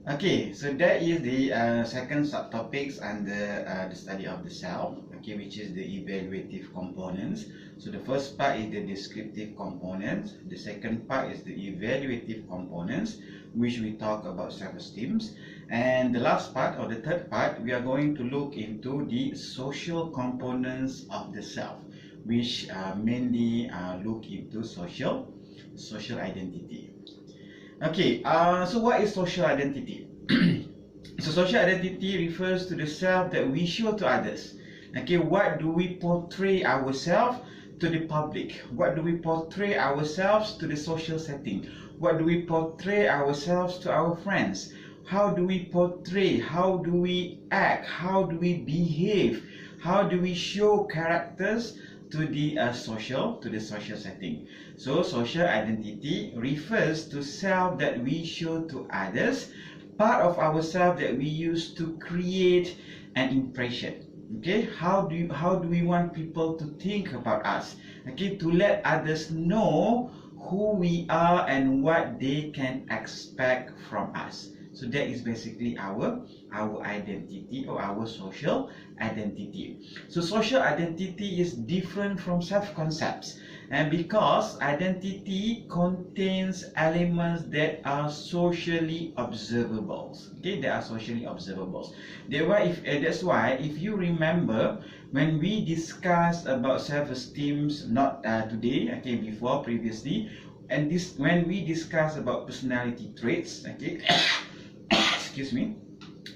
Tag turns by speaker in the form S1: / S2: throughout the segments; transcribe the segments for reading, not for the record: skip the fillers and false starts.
S1: Okay, so that is the second subtopics under the study of the self, okay, which is the evaluative components. So the first part is the descriptive components, the second part is the evaluative components, which we talk about self-esteem, and the last part, or the third part, we are going to look into the social components of the self, which mainly look into social identity. Okay, so what is social identity? So social identity refers to the self that we show to others. Okay, what do we portray ourselves to the public? What do we portray ourselves to the social setting? What do we portray ourselves to our friends? How do we portray? How do we act? How do we behave? How do we show characters to the social setting? So social identity refers to self that we show to others, part of ourselves that we use to create an impression. Okay, how do we want people to think about us? Okay, to let others know who we are and what they can expect from us. So that is basically our identity, or our social identity. So social identity is different from self-concepts, and because identity contains elements that are socially observable. Okay, they are socially observable. That's why if you remember, when we discussed about self-esteem, not today, okay, before, previously, and when we discuss about personality traits, okay, excuse me,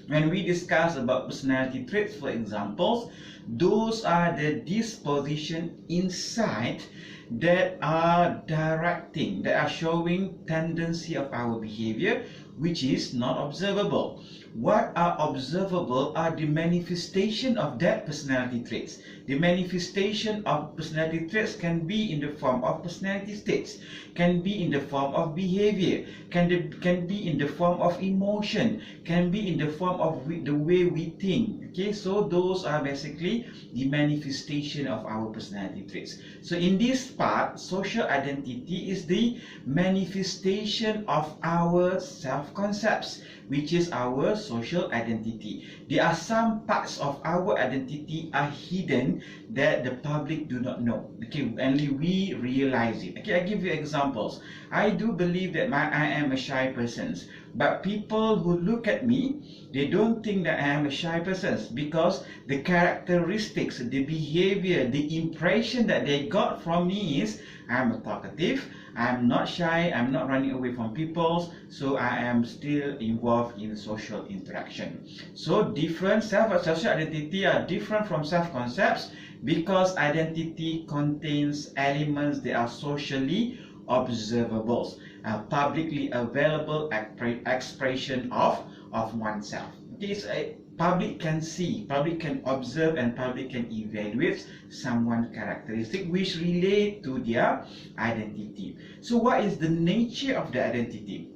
S1: when we discuss about personality traits, for examples, those are the disposition inside that are directing, that are showing tendency of our behavior, which is not observable. What are observable are the manifestation of that personality traits. The manifestation of personality traits can be in the form of personality states, can be in the form of behavior, can be in the form of emotion, can be in the form of the way we think. Okay, so those are basically the manifestation of our personality traits. So in this part, social identity is the manifestation of our self-concepts, which is our social identity. There are some parts of our identity are hidden that the public do not know. Okay, only we realize it. Okay, I give you examples. I do believe that I am a shy person, but people who look at me, they don't think that I am a shy person, because the characteristics, the behavior, the impression that they got from me is I'm a talkative, I'm not shy, I'm not running away from people, so I am still involved in social interaction. So different social identity are different from self-concepts, because identity contains elements that are socially observable, publicly available expression of oneself. This public can see, public can observe, and public can evaluate someone's characteristic which relate to their identity. So what is the nature of the identity?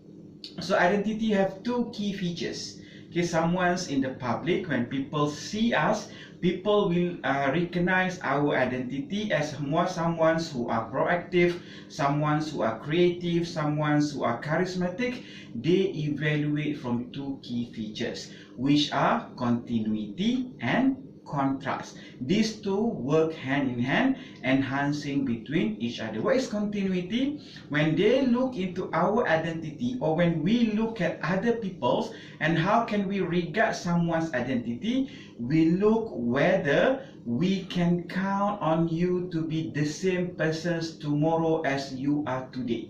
S1: So identity have two key features. Okay, someone's in the public, when people see us, people will recognize our identity as someone who are proactive, someone who are creative, someone who are charismatic. They evaluate from two key features, which are continuity and contrast. These two work hand in hand, enhancing between each other. What is continuity? When they look into our identity, or when we look at other people's, and how can we regard someone's identity, we look whether we can count on you to be the same person tomorrow as you are today.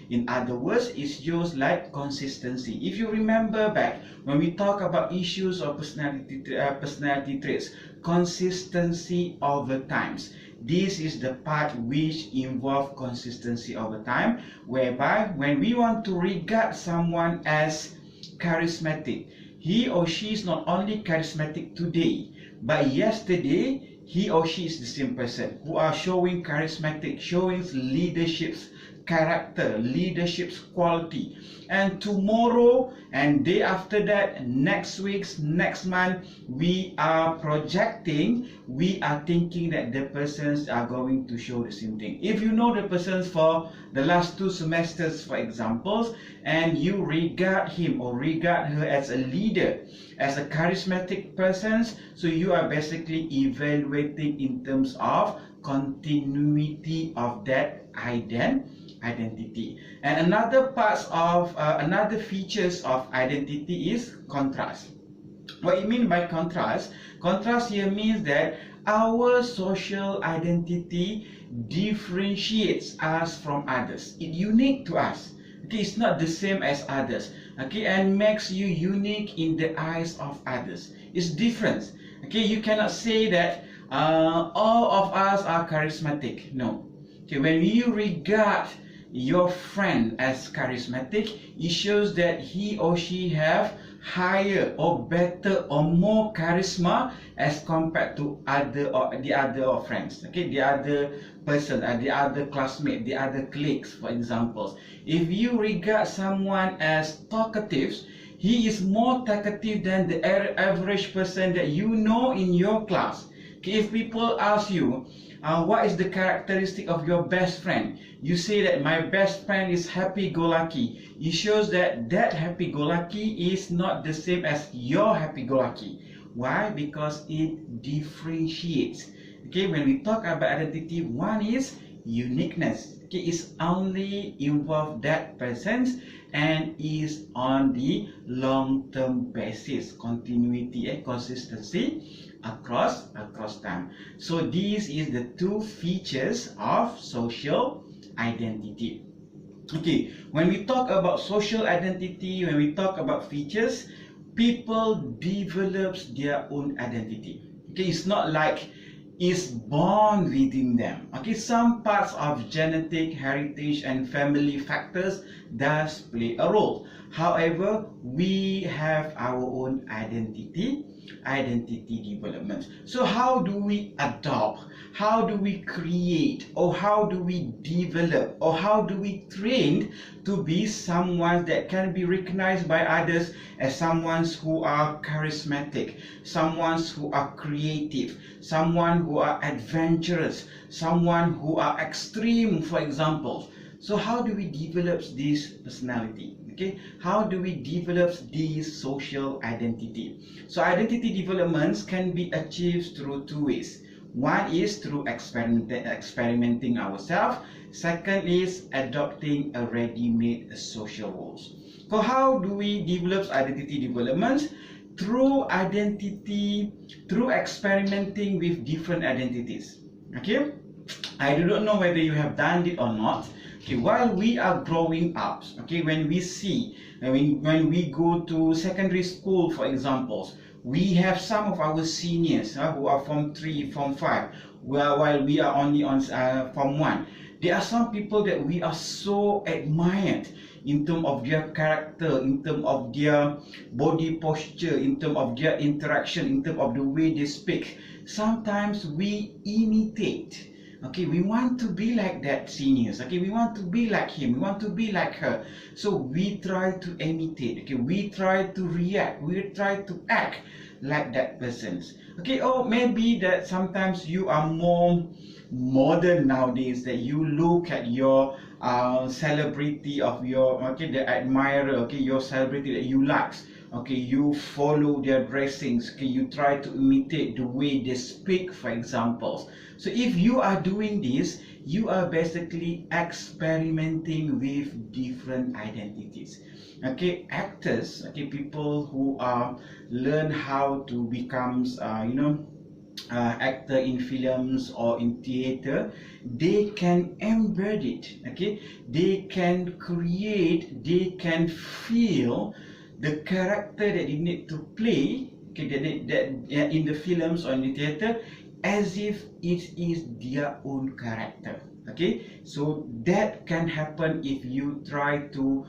S1: In other words, it's just like consistency. If you remember back, when we talk about issues of personality traits, consistency over times. This is the part which involves consistency over time, whereby when we want to regard someone as charismatic, he or she is not only charismatic today, but yesterday he or she is the same person who are showing charismatic, showing leadership character, leadership quality. And tomorrow and day after that, next week, next month, we are projecting, we are thinking that the persons are going to show the same thing. If you know the persons for the last 2 semesters, for examples, and you regard him or regard her as a leader, as a charismatic person, so you are basically evaluating in terms of continuity of that identity. And another features of identity is contrast. What you mean by contrast? Contrast here means that our social identity differentiates us from others. It's unique to us. Okay, it's not the same as others. Okay, and makes you unique in the eyes of others. It's different. Okay, you cannot say that all of us are charismatic. No. Okay, when you regard your friend as charismatic, it shows that he or she have higher or better or more charisma as compared to the other friends. Okay, the other person, the other classmate, the other colleagues, for example. If you regard someone as talkative, he is more talkative than the average person that you know in your class. Okay, if people ask you, what is the characteristic of your best friend? You say that my best friend is happy-go-lucky. It shows that that happy-go-lucky is not the same as your happy-go-lucky. Why? Because it differentiates. Okay, when we talk about identity, one is uniqueness. Okay, it's only involve that person and is on the long-term basis, continuity and consistency across time. So these is the 2 features of social identity. Okay, when we talk about social identity, when we talk about features, people develops their own identity. Okay, it's not like it's born within them. Okay, some parts of genetic, heritage and family factors does play a role. However, we have our own identity development. So how do we adopt, how do we create, or how do we develop, or how do we train to be someone that can be recognized by others as someone who are charismatic, someone who are creative, someone who are adventurous, someone who are extreme, for example. So how do we develop this personality? Okay, how do we develop this social identity? So identity developments can be achieved through 2 ways. One is through experimenting ourselves. Second is adopting a ready-made social roles. So how do we develop identity development? Through experimenting with different identities. Okay, I do not know whether you have done it or not. Okay, while we are growing up, okay, when we see, when we go to secondary school, for example, we have some of our seniors who are Form 3, Form 5, while we are only on Form 1. There are some people that we are so admired in terms of their character, in terms of their body posture, in terms of their interaction, in terms of the way they speak. Sometimes we imitate. Okay, we want to be like that seniors. Okay, we want to be like him, we want to be like her. So we try to imitate. Okay, we try to react, we try to act like that person. Okay, or maybe that sometimes you are more modern nowadays, that you look at your celebrity of your, okay, the admirer, okay, your celebrity that you like. Okay, you follow their dressings. Okay, you try to imitate the way they speak, for example. So if you are doing this, you are basically experimenting with different identities. Okay, actors, okay, people who learn how to become actor in films or in theater, they can embed it. Okay, they can create, they can feel the character that they need to play, okay, that in the films or in the theater, as if it is their own character. Okay, so that can happen if you try to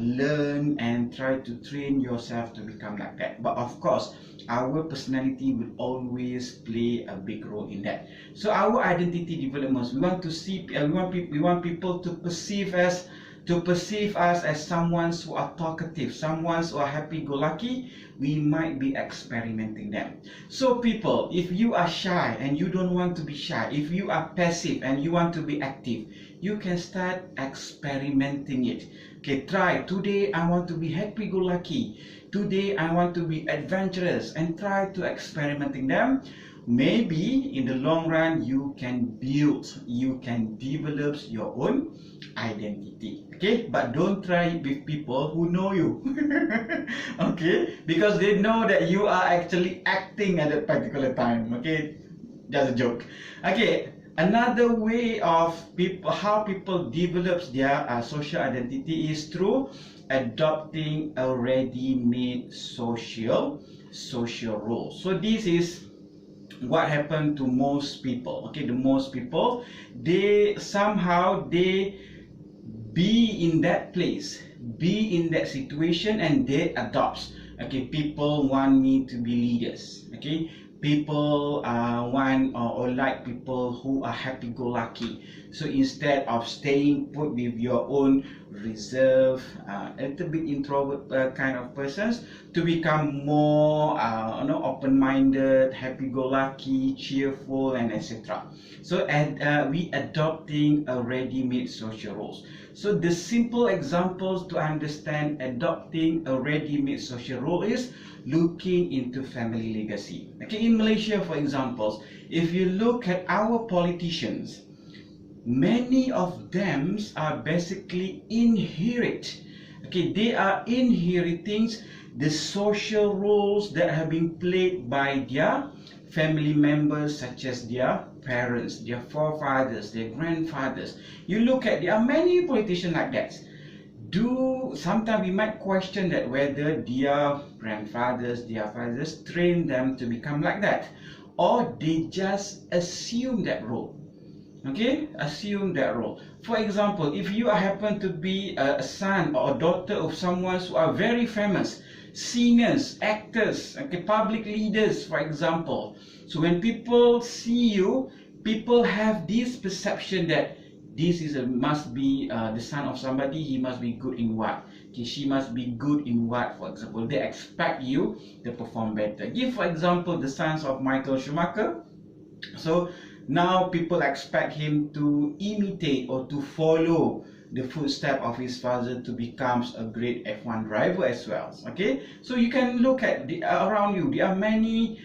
S1: learn and try to train yourself to become like that. But of course, our personality will always play a big role in that. So our identity developments, we want to see, we want people to perceive us as someone who are talkative, someone who are happy-go-lucky. We might be experimenting them. So people, if you are shy and you don't want to be shy, if you are passive and you want to be active, you can start experimenting it. Okay, try. Today I want to be happy-go-lucky. Today I want to be adventurous, and try to experimenting them. Maybe in the long run you can develop your own identity. Okay, but don't try it with people who know you. Okay, because they know that you are actually acting at that particular time. Okay, just a joke. Okay, another way of how people develops their social identity is through adopting a ready-made social role. So this is what happened to most people. Okay, the most people, they be in that place, be in that situation, and they adopt. Okay, people want me to be leaders. Okay, people want or like people who are happy-go-lucky. So instead of staying put with your own reserve, a little bit introvert kind of persons, to become more open-minded, happy-go-lucky, cheerful, and etc. So we adopting a ready-made social roles. So the simple examples to understand adopting a ready-made social role is looking into family legacy. Okay, in Malaysia, for example, if you look at our politicians, many of them are basically inherit. Okay, they are inheriting the social roles that have been played by their family members, such as their parents, their forefathers, their grandfathers. You look at, there are many politicians like that. Sometimes we might question that whether their grandfathers, their fathers trained them to become like that, or they just assume that role. Okay, assume that role. For example, if you happen to be a son or a daughter of someone who are very famous, singers, actors, okay, public leaders, for example. So when people see you, people have this perception that this must be the son of somebody. He must be good in what? Okay, she must be good in what? For example, they expect you to perform better. Give for example the sons of Michael Schumacher. So now people expect him to imitate or to follow the footsteps of his father to become a great F1 driver as well. Okay, so you can look at around you. There are many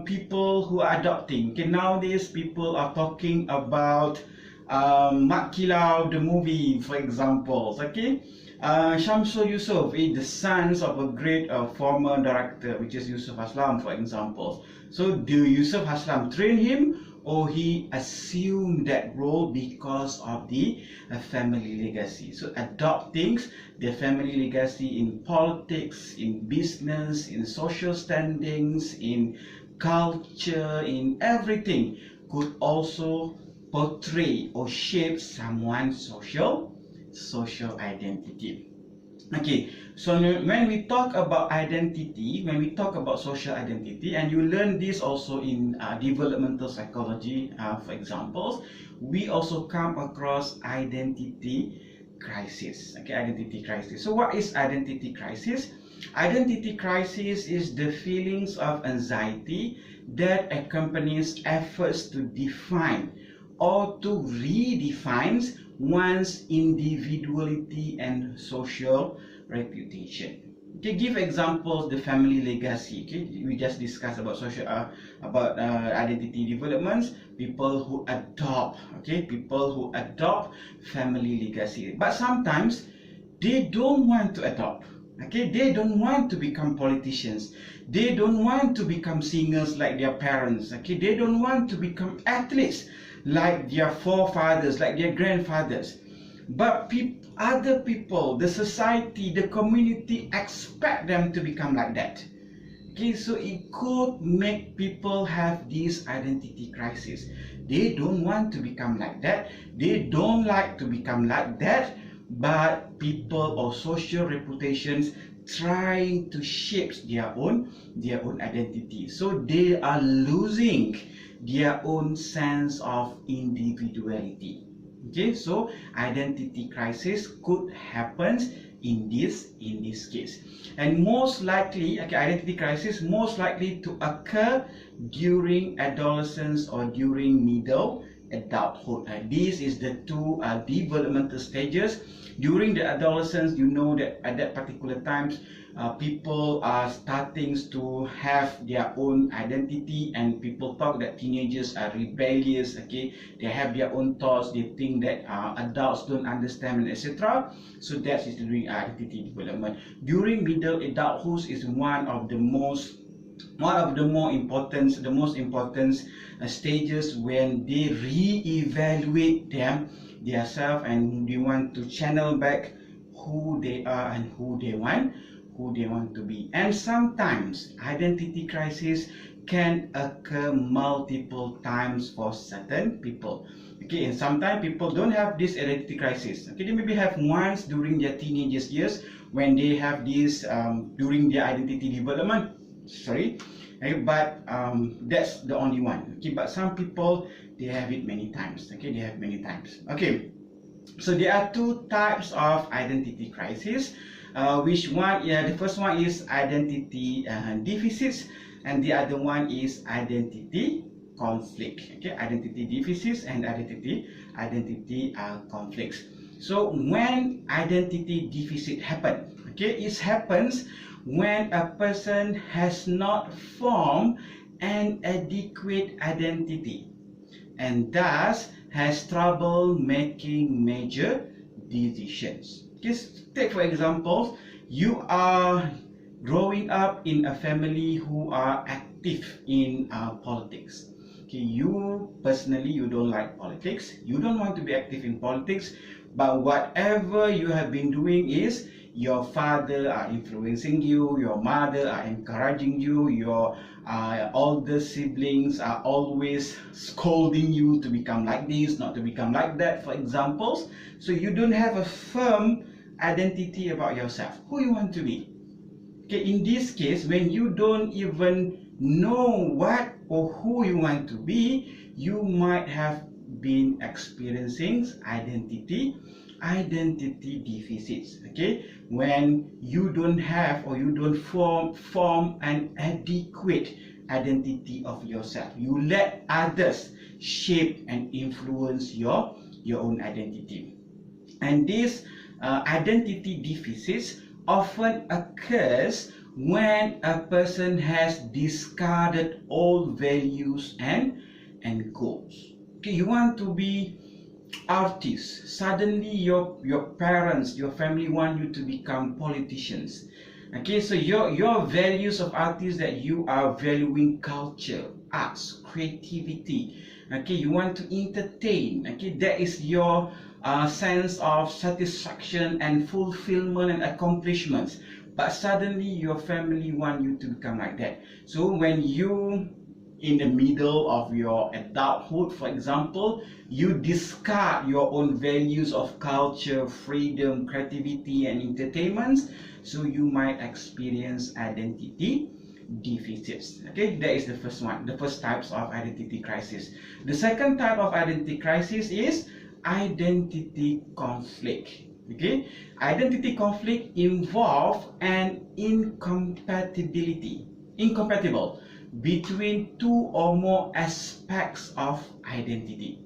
S1: people who are adopting. Okay, nowadays people are talking about Mat Kilau, the movie, for example. Okay, Shamsul Yusof is the sons of a great former director, which is Yusuf Haslam, for example. So do Yusuf Haslam train him, or he assumed that role because of the family legacy? So adopting the family legacy in politics, in business, in social standings, in culture, in everything, could also portray or shape someone's social identity. Okay, so when we talk about identity, when we talk about social identity, and you learn this also in developmental psychology, for examples, we also come across identity crisis. Okay, identity crisis. So what is identity crisis? Identity crisis is the feelings of anxiety that accompanies efforts to define or to redefine one's individuality and social reputation. Okay, give examples, the family legacy. Okay, we just discussed about social identity developments. People who adopt, okay, people who adopt family legacy, but sometimes they don't want to adopt. Okay, they don't want to become politicians. They don't want to become singers like their parents. Okay, they don't want to become athletes like their forefathers, like their grandfathers. But other people, the society, the community expect them to become like that. Okay, so it could make people have this identity crisis. They don't want to become like that. They don't like to become like that, but people or social reputations trying to shape their own identity. So they are losing their own sense of individuality. Okay, so identity crisis could happen in this case, and most likely, okay, identity crisis most likely to occur during adolescence or during middle adulthood. And this is the two developmental stages. During the adolescence, you know that at that particular times, people are starting to have their own identity, and people talk that teenagers are rebellious. Okay, they have their own thoughts, they think that adults don't understand, etc. So that is during identity development. During middle adulthood is one of the most important stages, when they re-evaluate themselves, and they want to channel back who they are and who they want to be. And sometimes identity crisis can occur multiple times for certain people. Okay, and sometimes people don't have this identity crisis. Okay, they maybe have once during their teenagers years, when they have this during their identity development. Sorry, okay, but that's the only one. Okay, but some people, they have it many times. Okay, they have many times. Okay, so there are two types of identity crisis. Which one? Yeah, the first one is identity deficits, and the other one is identity conflict. Okay, identity deficits and identity conflicts. So when identity deficit happen, okay, it happens when a person has not formed an adequate identity, and thus has trouble making major decisions. Just take for example, you are growing up in a family who are active in politics. Okay, you personally, you don't like politics, you don't want to be active in politics, but whatever you have been doing is your father are influencing you, your mother are encouraging you, your older siblings are always scolding you to become like this, not to become like that, for examples. So you don't have a firm identity about yourself, who you want to be. Okay, in this case, when you don't even know what or who you want to be, you might have been experiencing identity deficits. Okay, when you don't have or you don't form an adequate identity of yourself, you let others shape and influence your own identity. And this identity deficits often occurs when a person has discarded all values and goals. Okay, you want to be artist, suddenly your parents, your family want you to become politicians. Okay, so your values of artists, that you are valuing culture, arts, creativity. Okay, you want to entertain. Okay, that is your sense of satisfaction and fulfillment and accomplishments. But suddenly your family want you to become like that. So when you in the middle of your adulthood, for example, you discard your own values of culture, freedom, creativity, and entertainment, so you might experience identity deficits. Okay, that is the first one, the first types of identity crisis. The second type of identity crisis is identity conflict. Okay, identity conflict involve an incompatible between two or more aspects of identity.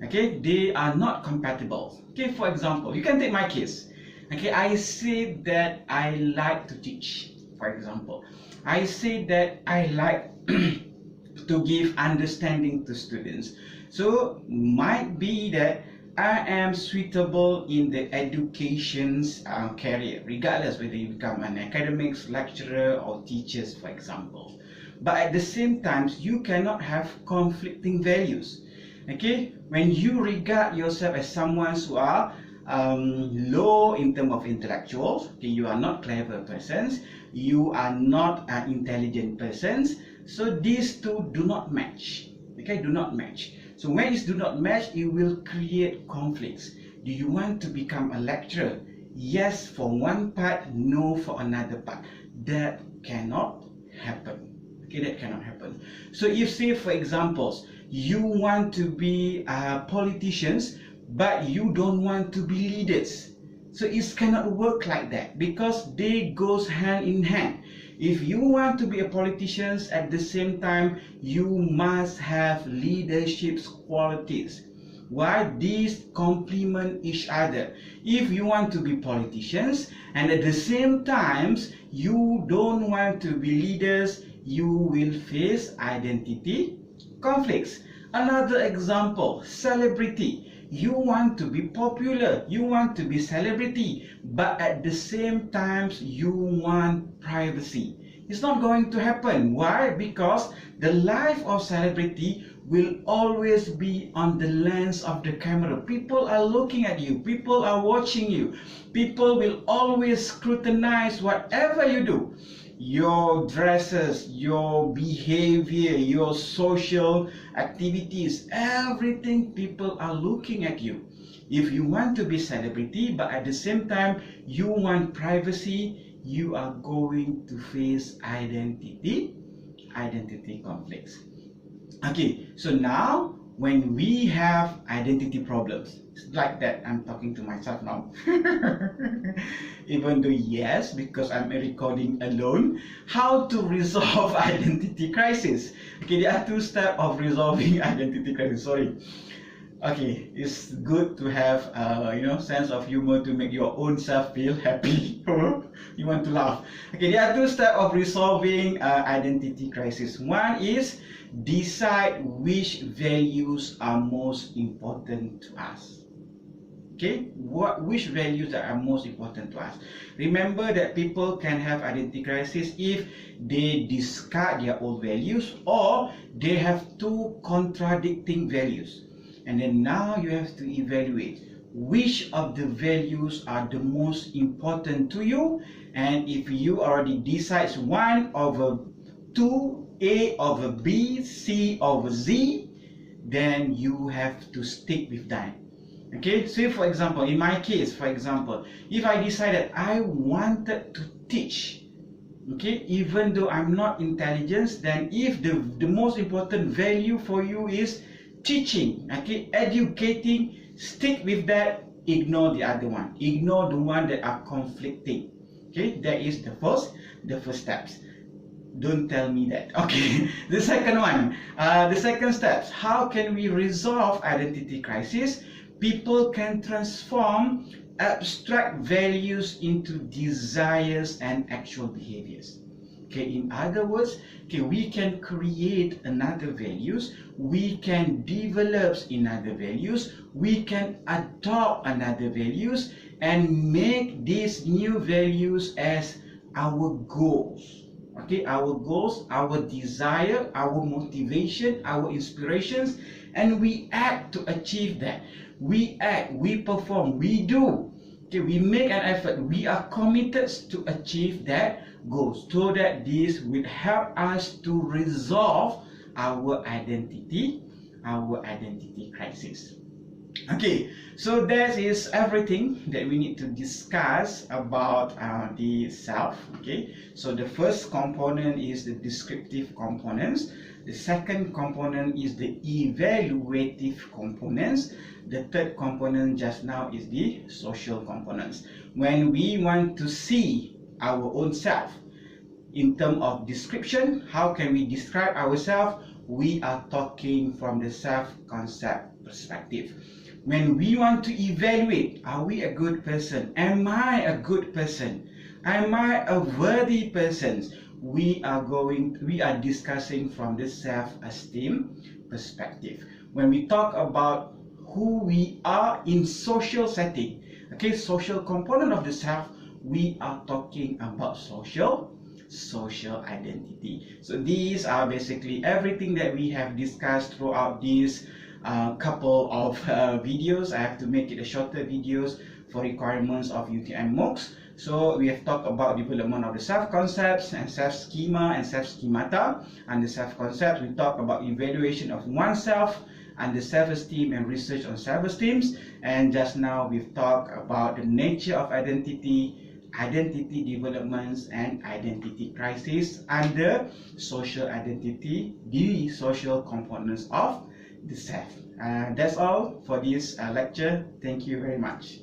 S1: Okay, they are not compatible. Okay, for example, you can take my case. Okay, I say that I like to teach. For example, I say that I like to give understanding to students. So might be that I am suitable in the education's career, regardless whether you become an academics lecturer or teachers, for example. But at the same time, you cannot have conflicting values. Okay, when you regard yourself as someone who are low in terms of intellectuals. Okay, you are not clever persons, you are not intelligent persons. So these two do not match. Okay, do not match. So when it do not match, it will create conflicts. Do you want to become a lecturer? Yes for one part, no for another part. That cannot happen. Okay, that cannot happen. So if, say for examples, you want to be politicians, but you don't want to be leaders. So it cannot work like that, because they goes hand in hand. If you want to be a politician, at the same time, you must have leadership qualities. Why? These complement each other. If you want to be politicians and at the same times you don't want to be leaders, you will face identity conflicts. Another example, celebrity. You want to be popular, you want to be celebrity, but at the same time you want privacy. It's not going to happen. Why? Because the life of celebrity will always be on the lens of the camera. People are looking at you, people are watching you, people will always scrutinize whatever you do. Your dresses, your behavior, your social activities, everything, people are looking at you. If you want to be celebrity but at the same time you want privacy, you are going to face identity conflicts. Okay, so now when we have identity problems, it's like that, I'm talking to myself now. Even though yes, because I'm recording alone, how to resolve identity crisis. Okay, there are two steps of resolving identity crisis. Sorry. Okay, it's good to have sense of humor to make your own self feel happy. You want to laugh. Okay, there are two steps of resolving identity crisis. One is decide which values are most important to us. Okay, which values are most important to us. Remember that people can have identity crisis if they discard their old values or they have two contradicting values. And then now you have to evaluate which of the values are the most important to you. And if you already decide one over two, A over B, C over Z, then you have to stick with that. Okay, so for example, in my case, for example, if I decided I wanted to teach, okay, even though I'm not intelligent, then if the most important value for you is teaching, okay, educating, stick with that, ignore the other one, ignore the one that are conflicting. Okay, that is the first steps. Don't tell me that. Okay, the second one, the second steps, how can we resolve identity crisis? People can transform abstract values into desires and actual behaviors. Okay, in other words, okay, we can create another values, we can develop another values, we can adopt another values and make these new values as our goals. Okay, our goals, our desire, our motivation, our inspirations, and we act to achieve that. We act, we perform, we do. Okay, we make an effort, we are committed to achieve that goals, so that this will help us to resolve our identity crisis. Okay, so that is everything that we need to discuss about the self. Okay, so the first component is the descriptive components. The second component is the evaluative components. The third component just now is the social components. When we want to see our own self in terms of description, how can we describe ourselves? We are talking from the self-concept perspective. When we want to evaluate, are we a good person? Am I a good person? Am I a worthy person? We are discussing from the self-esteem perspective. When we talk about who we are in social setting, okay, social component of the self, we are talking about social identity. So these are basically everything that we have discussed throughout this couple of videos. I have to make it a shorter videos for requirements of UTM MOOCs. So we have talked about development of the self-concepts and self-schema and self-schemata. And the self-concept, we talk about evaluation of oneself and the self-esteem and research on self-esteem. And just now we've talked about the nature of identity, identity developments and identity crisis, and the social identity, the social components of the self. That's all for this lecture. Thank you very much.